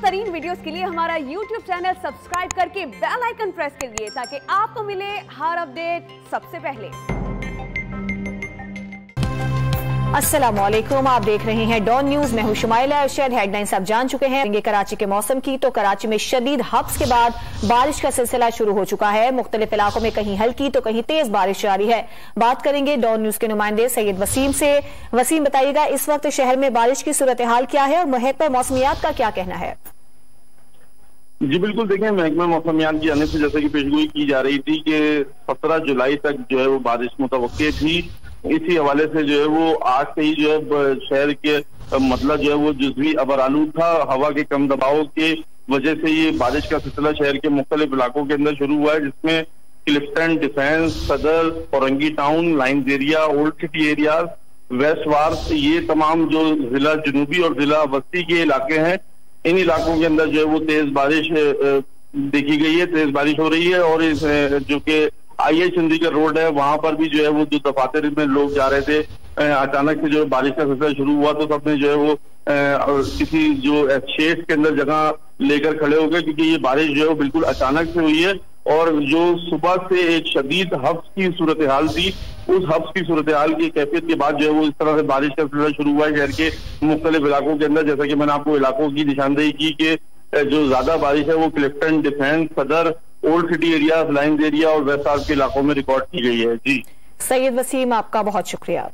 तरीन वीडियोस के लिए हमारा YouTube चैनल सब्सक्राइब करके बेल आइकन प्रेस करिए ताकि आपको मिले हर अपडेट सबसे पहले। अस्सलामुअलैकुम, आप देख रहे हैं डॉन न्यूज। मैं हूं शुमाइला अरशद। हेडलाइंस आप जान चुके हैं। कराची के मौसम की तो कराची में शदीद हब्स के बाद बारिश का सिलसिला शुरू हो चुका है। मुख्तलिफ इलाकों में कहीं हल्की तो कहीं तेज बारिश जारी है। बात करेंगे डॉन न्यूज के नुमाइंदे सैयद वसीम से। वसीम, बताइएगा इस वक्त शहर में बारिश की सूरत हाल क्या है और महकमा मौसमियात का क्या कहना है? जी बिल्कुल, देखें, महकमा मौसमियात की जानिब से जैसे कि पेशगोई की जा रही थी कि 17 जुलाई तक जो है वो बारिश मुतवक्के थी। इसी हवाले से जो है वो आज से ही जो है शहर के मतलब जो है वो जुज़वी अबरालू था। हवा के कम दबाव के वजह से ये बारिश का सिलसिला शहर के मुख्तलिफ इलाकों के अंदर शुरू हुआ है, जिसमें क्लिफ्टन, डिफेंस, सदर, फौरंगी town, lines area, old city areas, west wars, ये तमाम जो जिला जनूबी और जिला वस्ती के इलाके हैं, इन इलाकों के अंदर जो है वो तेज बारिश देखी गई है। तेज बारिश हो रही है और इस जो कि IH चंडीगढ़ रोड है, वहां पर भी जो है वो जो दफातर में लोग जा रहे थे, अचानक से जो बारिश का सिलसिला शुरू हुआ तो सबने जो है वो किसी जो शेड के अंदर जगह लेकर खड़े हो गए, क्योंकि ये बारिश जो है वो बिल्कुल अचानक से हुई है। और जो सुबह से एक शदीद हब्स की सूरत हाल थी, उस हब्स की सूरत हाल की कैफियत के बाद जो है वो इस तरह से बारिश का सिलसिला शुरू हुआ है शहर के मुख्तलिफ इलाकों के अंदर। जैसा कि मैंने आपको इलाकों की निशानदेही की कि जो ज्यादा बारिश है वो क्लिफ्टन, डिफेंस, सदर, old city area, lines area और वेस्ट साइड के इलाकों में रिकॉर्ड की गई है। जी सैयद वसीम, आपका बहुत शुक्रिया।